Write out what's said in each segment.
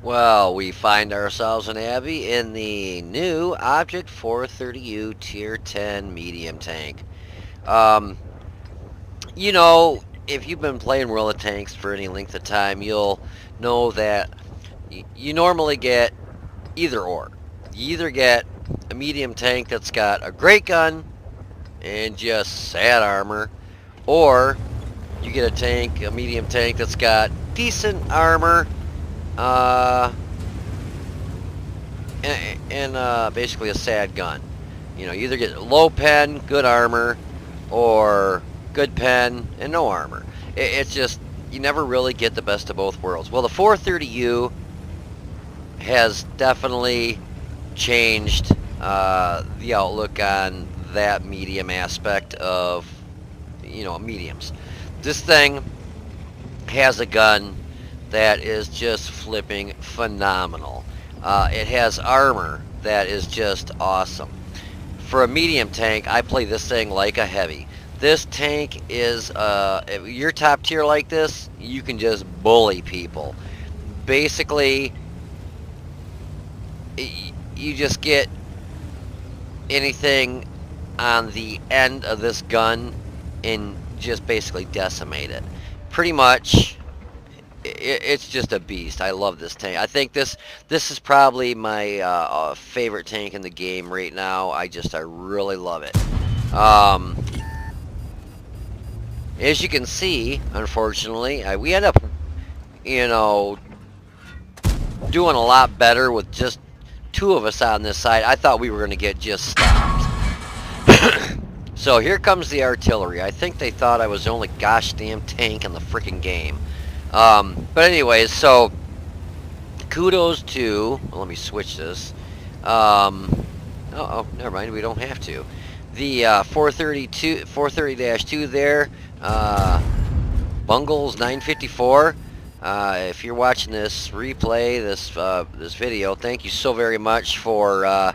Well, we find ourselves in Abby in the new Object 430U Tier 10 medium tank. Um, if you've been playing World of Tanks for any length of time, you'll know that you normally get either or. You either get a medium tank that's got a great gun and just sad armor, or you get a medium tank that's got decent armor, uh, and basically a sad gun. You either get low pen, good armor, or good pen and no armor. It's just, you never really get the best of both worlds. Well, the 430U has definitely changed the outlook on that medium aspect of, mediums. This thing has a gun that is just flipping phenomenal. It has armor that is just awesome. For a medium tank, I play this thing like a heavy. This tank is, if you're top tier like this, you can just bully people. Basically, you just get anything on the end of this gun and just basically decimate it. Pretty much, it's just a beast. I love this tank. I think this is probably my favorite tank in the game right now. I really love it. As you can see, unfortunately, we end up, doing a lot better with just two of us on this side. I thought we were going to get just stopped. So here comes the artillery. I think they thought I was the only gosh damn tank in the freaking game. But anyways, so kudos to, well, let me switch this. Never mind, we don't have to. The 430-2 there, Bungles 954. If you're watching this replay, this video, thank you so very much for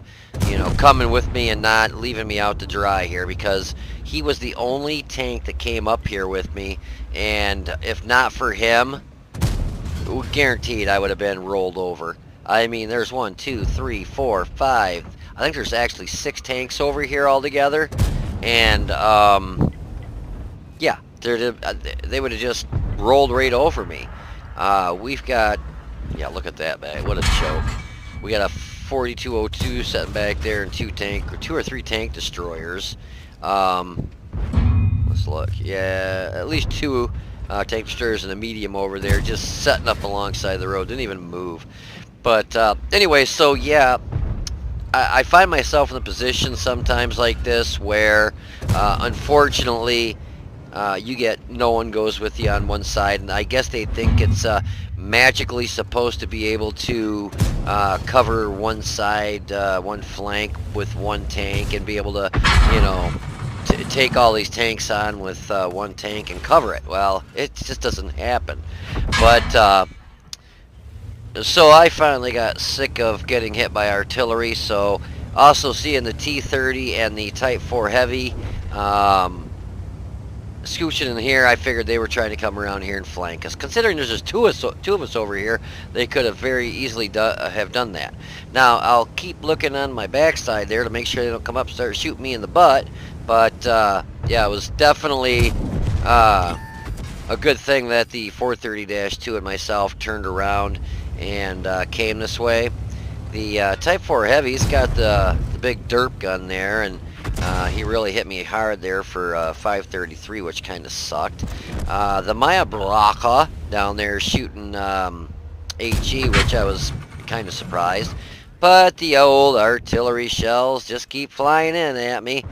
coming with me and not leaving me out to dry here, because he was the only tank that came up here with me, and if not for him, guaranteed I would have been rolled over. I mean, there's 1, 2, 3, 4, 5. I think there's actually 6 tanks over here altogether, and yeah, they would have just rolled right over me. We've got, yeah, look at that bag. What a choke. We got a 4202 sitting back there and 2 or 3 tank destroyers. Let's look. Yeah, at least 2 tank destroyers and a medium over there just setting up alongside the road. Didn't even move. But anyway, so yeah, I find myself in a position sometimes like this where unfortunately you get no one goes with you on one side, and I guess they think it's magically supposed to be able to cover one side, one flank with one tank, and be able to, take all these tanks on with one tank and cover it. Well, it just doesn't happen. But so I finally got sick of getting hit by artillery. So also seeing the T-30 and the Type 4 Heavy scooching in here, I figured they were trying to come around here and flank us. Considering there's just two of us over here, they could have very easily have done that. Now, I'll keep looking on my backside there to make sure they don't come up and start shooting me in the butt. But, yeah, it was definitely a good thing that the 430-2 and myself turned around and came this way. The Type 4 Heavy's got the big derp gun there, and he really hit me hard there for 533, which kind of sucked. The Maya Baraka down there shooting AG, which I was kind of surprised. But the old artillery shells just keep flying in at me.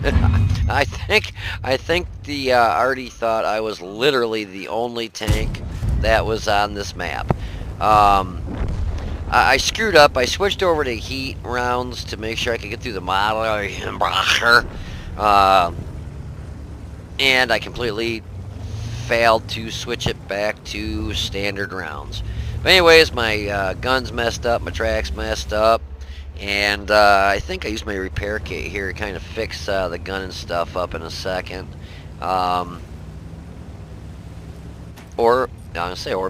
I think the Artie thought I was literally the only tank that was on this map. I screwed up. I switched over to heat rounds to make sure I could get through the model. And I completely failed to switch it back to standard rounds. But anyways, my gun's messed up, my track's messed up, and I think I used my repair kit here to kind of fix the gun and stuff up in a second. Or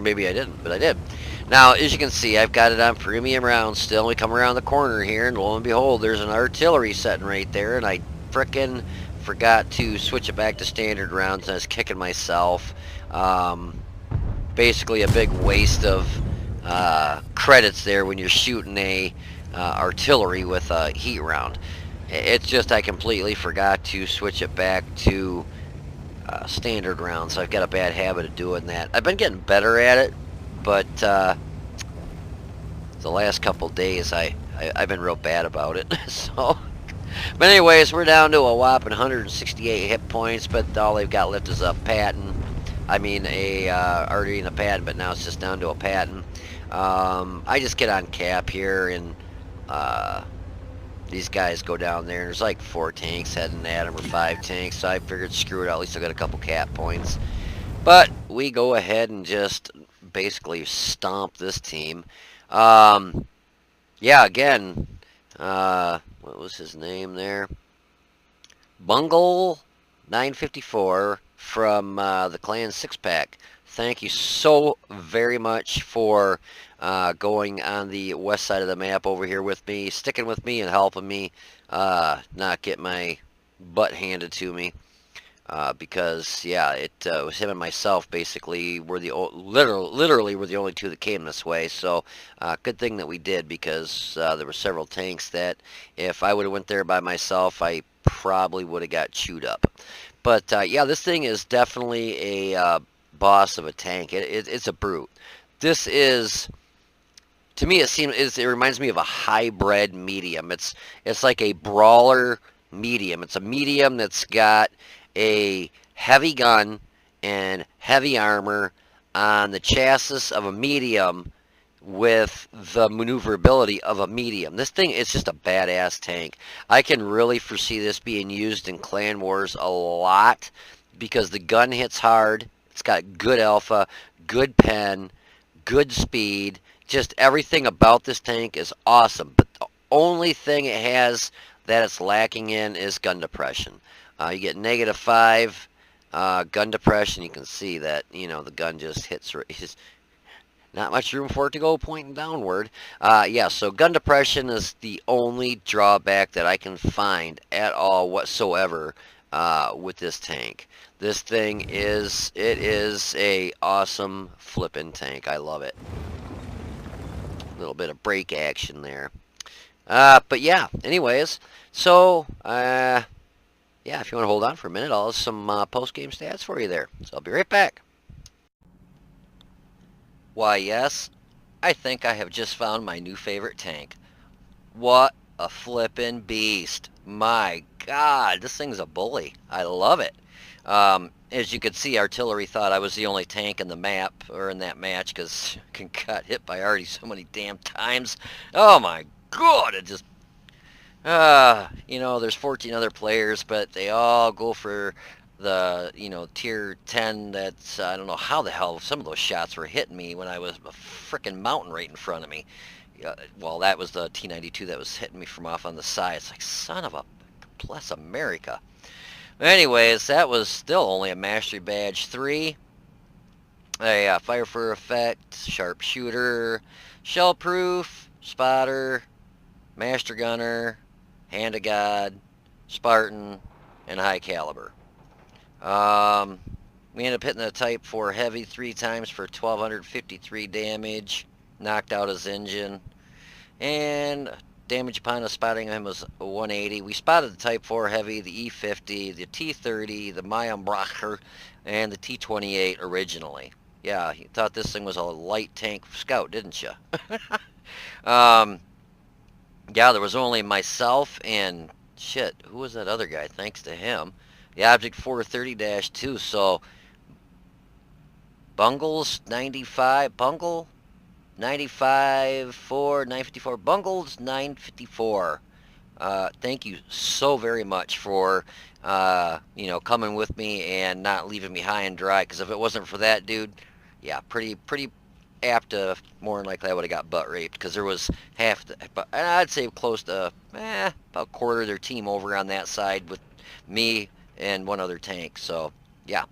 maybe I didn't, but I did. Now, as you can see, I've got it on premium rounds still. We come around the corner here, and lo and behold, there's an artillery setting right there, and I frickin' forgot to switch it back to standard rounds, and I was kicking myself. Um, Basically a big waste of credits there when you're shooting a artillery with a heat round. It's just I completely forgot to switch it back to standard rounds. So I've got a bad habit of doing that. I've been getting better at it, but the last couple days I've been real bad about it. So, but anyways, we're down to a whopping 168 hit points, but all they've got left is a patent. I mean, already in a patent, but now it's just down to a patent. I just get on cap here, and these guys go down there, and there's like 4 tanks heading at them, or 5 tanks, so I figured, screw it, at least I got a couple cap points. But we go ahead and just basically stomp this team. Yeah, again, what was his name there? Bungle 954 from the Clan 6-Pack. Thank you so very much for going on the west side of the map over here with me, sticking with me and helping me not get my butt handed to me. Because yeah, it was him and myself basically were the literally were the only two that came this way. So good thing that we did, because there were several tanks that if I would have went there by myself, I probably would have got chewed up. But yeah, this thing is definitely a boss of a tank. It's a brute. This is, to me, it reminds me of a hybrid medium. It's like a brawler medium. It's a medium that's got a heavy gun and heavy armor on the chassis of a medium with the maneuverability of a medium. This thing is just a badass tank. I can really foresee this being used in Clan Wars a lot, because the gun hits hard. It's got good alpha, good pen, good speed. Just everything about this tank is awesome. But the only thing it has that it's lacking in is gun depression. You get -5 gun depression. You can see that, you know, the gun just hits. Not much room for it to go pointing downward. Yeah, so gun depression is the only drawback that I can find at all whatsoever with this tank. This thing is a awesome flipping tank. I love it. A little bit of brake action there. But yeah, anyways, so yeah, if you want to hold on for a minute, I'll have some post-game stats for you there. So I'll be right back. Why, yes, I think I have just found my new favorite tank. What a flippin' beast. My God, this thing's a bully. I love it. As you could see, artillery thought I was the only tank in the map, or in that match, because I got hit by Artie so many damn times. Oh my God, it just... you know, there's 14 other players, but they all go for the, you know, tier 10. That's, I don't know how the hell some of those shots were hitting me when I was a frickin' mountain right in front of me. Well, that was the T92 that was hitting me from off on the side. It's like, son of a bless America. Anyways, that was still only a Mastery Badge 3. A Fire for Effect, Sharpshooter, Shellproof, Spotter, Master Gunner, Hand of God, Spartan, and High Caliber. We ended up hitting the Type 4 Heavy 3 times for 1,253 damage. Knocked out his engine. And damage upon us spotting him was 180. We spotted the Type 4 Heavy, the E50, the T30, the Mayambracher, and the T28 originally. Yeah, you thought this thing was a light tank scout, didn't you? Yeah, there was only myself and, shit, who was that other guy? Thanks to him. The Object 430-2, so Bungles 95, Bungle 95, 4, 954, Bungles 954. Thank you so very much for, you know, coming with me and not leaving me high and dry, because if it wasn't for that dude, yeah, pretty apt to, more than likely I would have got butt raped, because there was half the, I'd say close to about a quarter of their team over on that side with me and one other tank. So yeah,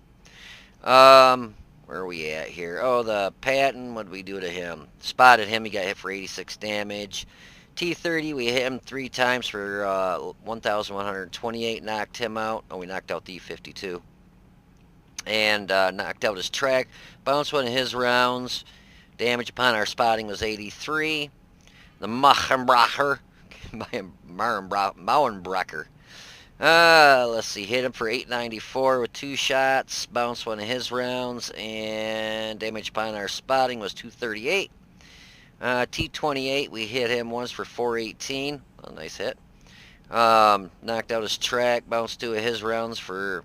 we're Where are we at here? Oh, the Patton, what did we do to him? Spotted him, he got hit for 86 damage. T30, we hit him 3 times for 1,128, knocked him out. Oh, we knocked out the E52. And knocked out his track. Bounced one of his rounds. Damage upon our spotting was 83. The Mauenbracher. Mauenbracher. Let's see. Hit him for 894 with 2 shots. Bounced one of his rounds. And damage upon our spotting was 238. T28, we hit him once for 418. A nice hit. Knocked out his track. Bounced 2 of his rounds for...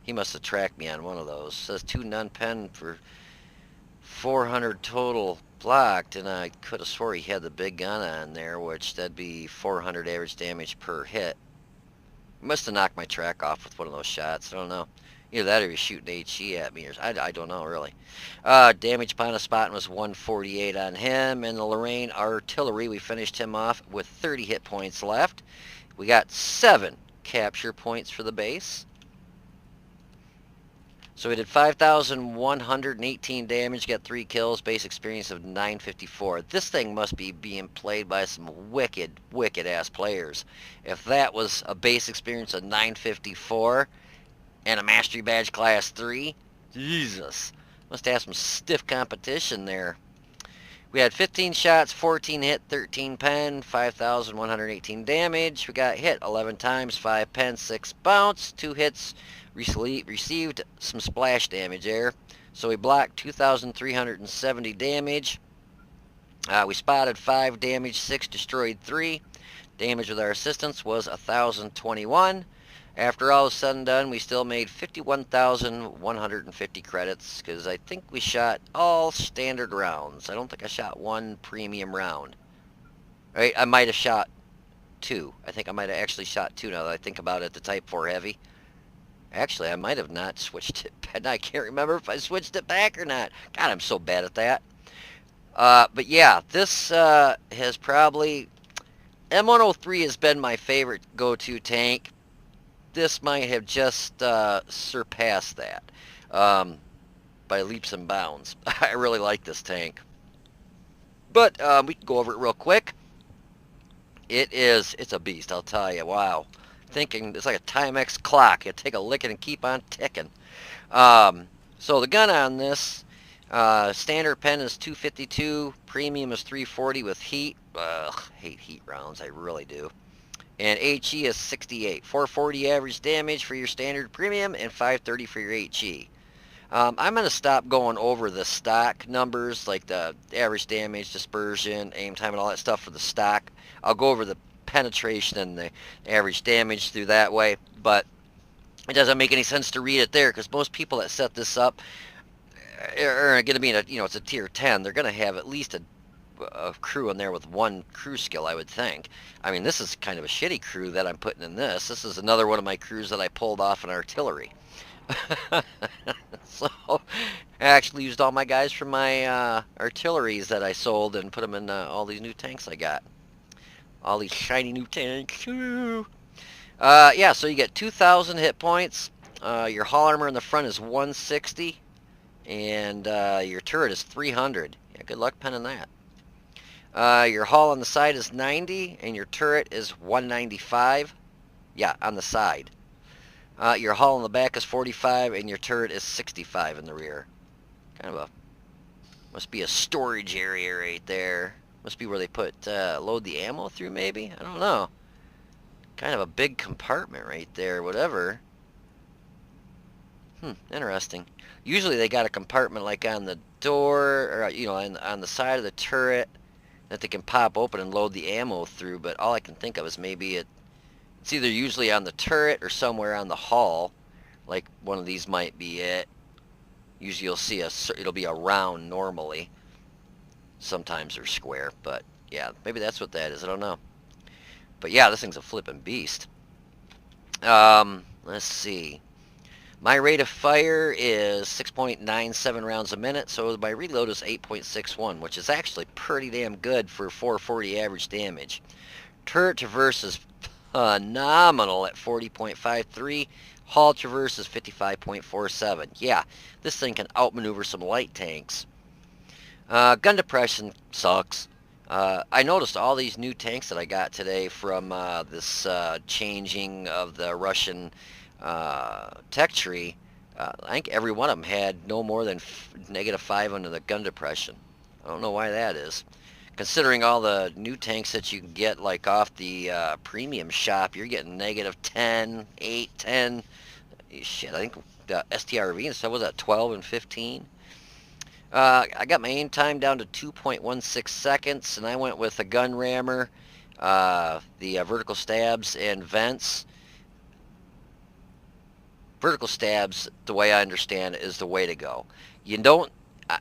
He must have tracked me on one of those. Says 2 non-pen for 400 total blocked, and I could have swore he had the big gun on there, which that'd be 400 average damage per hit. Must have knocked my track off with one of those shots. I don't know. Either that or he's shooting HE at me. Or I don't know, really. Damage upon a spot was 148 on him. And the Lorraine Artillery, we finished him off with 30 hit points left. We got 7 capture points for the base. So we did 5,118 damage, got 3 kills, base experience of 954. This thing must be being played by some wicked, wicked ass players. If that was a base experience of 954 and a mastery badge class 3, Jesus, must have some stiff competition there. We had 15 shots, 14 hit, 13 pen, 5,118 damage. We got hit 11 times, 5 pen, 6 bounce, 2 hits. Received some splash damage there. So we blocked 2,370 damage. We spotted 5 damage, 6 destroyed 3. Damage with our assistance was 1,021. After all is said and done, we still made 51,150 credits, because I think we shot all standard rounds. I don't think I shot 1 premium round. Right? I might have shot 2. I think I might have actually shot 2 now that I think about it, the Type 4 Heavy. Actually, I might have not switched it, and I can't remember if I switched it back or not. God, I'm so bad at that. But yeah, this has probably... M103 has been my favorite go-to tank. This might have just surpassed that by leaps and bounds. I really like this tank. But we can go over it real quick. It's a beast, I'll tell you. Wow. Thinking it's like a Timex clock. You take a licking and keep on ticking. So the gun on this, standard pen is 252, premium is 340 with heat. Ugh, hate heat rounds, I really do. And HE is 68, 440 average damage for your standard premium and 530 for your HE. I'm going to stop going over the stock numbers, like the average damage, dispersion, aim time, and all that stuff for the stock. I'll go over the penetration and the average damage through that way, but it doesn't make any sense to read it there, because most people that set this up are going to be in a, it's a tier 10. They're going to have at least a crew in there with 1 crew skill, I would think. I mean, this is kind of a shitty crew that I'm putting in this. This is another one of my crews that I pulled off in artillery. So I actually used all my guys from my artilleries that I sold and put them in all these new tanks I got. All these shiny new tanks. Yeah, so you get 2,000 hit points. Your hull armor in the front is 160. And your turret is 300. Yeah, good luck penning that. Your hull on the side is 90. And your turret is 195. Yeah, on the side. Your hull in the back is 45. And your turret is 65 in the rear. Kind of a... Must be a storage area right there. Must be where they put load the ammo through, maybe? I don't know. Kind of a big compartment right there, whatever. Interesting. Usually they got a compartment like on the door, or on the side of the turret that they can pop open and load the ammo through, but all I can think of is maybe it's either usually on the turret or somewhere on the hull. Like one of these might be it. Usually you'll see it'll be a round normally. Sometimes they're square, but yeah, maybe that's what that is. I don't know. But yeah, this thing's a flippin' beast. Let's see. My rate of fire is 6.97 rounds a minute, so my reload is 8.61, which is actually pretty damn good for 440 average damage. Turret traverse is phenomenal at 40.53. Haul traverse is 55.47. Yeah, this thing can outmaneuver some light tanks. Gun depression sucks. I noticed all these new tanks that I got today from this changing of the Russian tech tree. I think every one of them had no more than -5 under the gun depression. I don't know why that is. Considering all the new tanks that you can get like off the premium shop, you're getting -10, 8, 10. Shit, I think the STRV and stuff was at 12 and 15. I got my aim time down to 2.16 seconds, and I went with a gun rammer, the vertical stabs and vents. Vertical stabs, the way I understand it, is the way to go. You don't,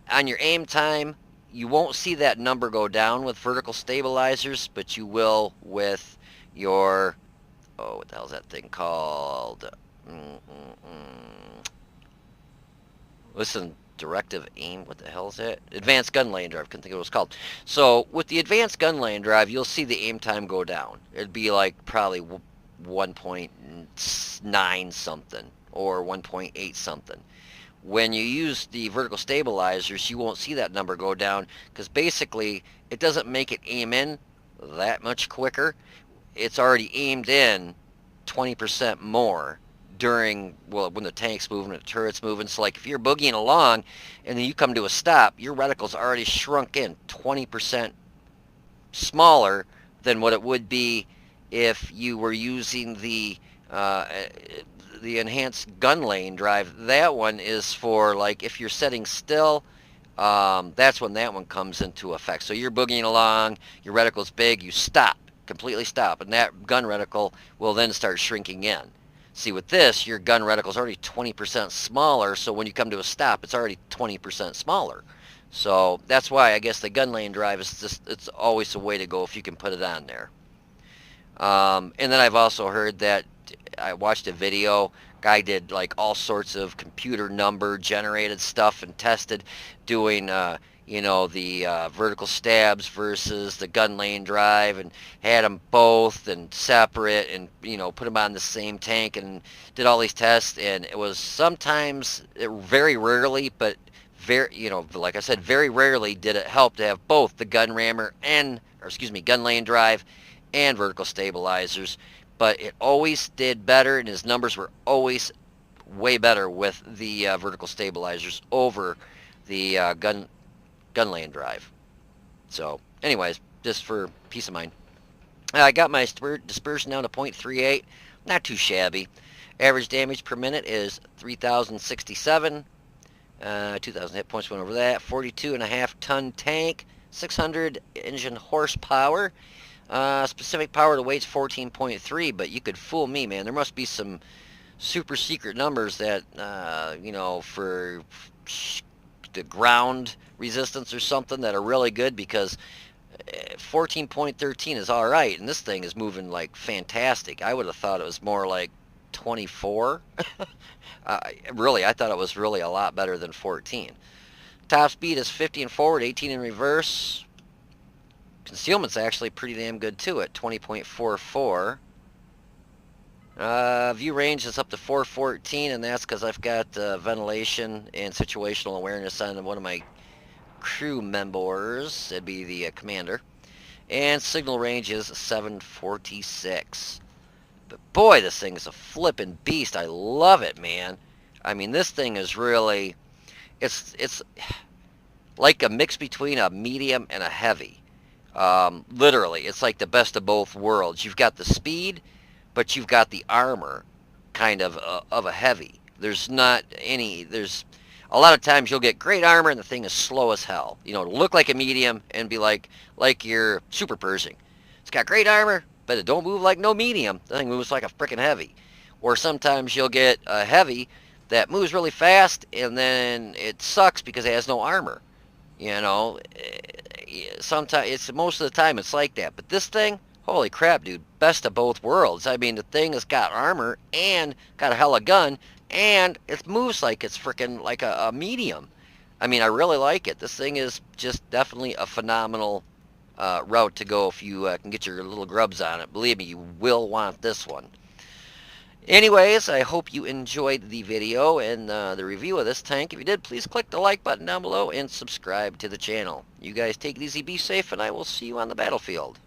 on your aim time, you won't see that number go down with vertical stabilizers, but you will with your, oh, what the hell is that thing called? Listen, directive aim, what the hell is that? Advanced gun lane drive, couldn't think of what it was called. So with the advanced gun lane drive, you'll see the aim time go down. It'd be like probably 1.9 something or 1.8 something. When you use the vertical stabilizers, you won't see that number go down because basically it doesn't make it aim in that much quicker. It's already aimed in 20% more during, well, when the tank's moving, the turret's moving. So like if you're boogieing along and then you come to a stop, your reticle's already shrunk in 20% smaller than what it would be if you were using the enhanced gun lane drive. That one is for like if you're setting still, that's when that one comes into effect. So you're boogieing along, your reticle's big, you stop, completely stop, and that gun reticle will then start shrinking in. See, with this, your gun reticle's already 20% smaller, so when you come to a stop, it's already 20% smaller. So that's why I guess the gun lane drive is just, it's always the way to go if you can put it on there. And then I've also heard that I watched a video. Guy did like all sorts of computer number generated stuff and tested doing, the vertical stabs versus the gun lane drive, and had them both and separate, and put them on the same tank and did all these tests. And it was sometimes, very rarely, but like I said, very rarely did it help to have both the gun rammer gun lane drive and vertical stabilizers. But it always did better, and his numbers were always way better with the vertical stabilizers over the gun lane drive. So, anyways, just for peace of mind. I got my dispersion down to 0.38. Not too shabby. Average damage per minute is 3,067. 2,000 hit points went over that. 42.5 ton tank. 600 engine horsepower. Specific power to weight's 14.3, but you could fool me, man. There must be some super secret numbers that, for the ground resistance or something that are really good, because 14.13 is alright, and this thing is moving like fantastic. I would have thought it was more like 24. Really, I thought it was really a lot better than 14. Top speed is 50 in forward, 18 in reverse. Concealment's actually pretty damn good too at 20.44. View range is up to 414, and that's because I've got ventilation and situational awareness on one of my crew members. It'd be the commander. And signal range is 746. But boy, this thing is a flippin' beast. I love it, man. I mean, this thing is really, it's like a mix between a medium and a heavy. Literally, it's like the best of both worlds. You've got the speed, but you've got the armor kind of a heavy. There's a lot of times you'll get great armor and the thing is slow as hell. It'll look like a medium and be like your super Pershing. It's got great armor, but it don't move like no medium. The thing moves like a freaking heavy. Or sometimes you'll get a heavy that moves really fast and then it sucks because it has no armor. Sometimes most of the time it's like that. But this thing, holy crap, dude, best of both worlds. I mean, the thing has got armor and got a hella gun, and it moves like it's freaking like a medium. I mean, I really like it. This thing is just definitely a phenomenal route to go if you can get your little grubs on it. Believe me, you will want this one. Anyways, I hope you enjoyed the video and the review of this tank. If you did, please click the like button down below and subscribe to the channel. You guys take it easy, be safe, and I will see you on the battlefield.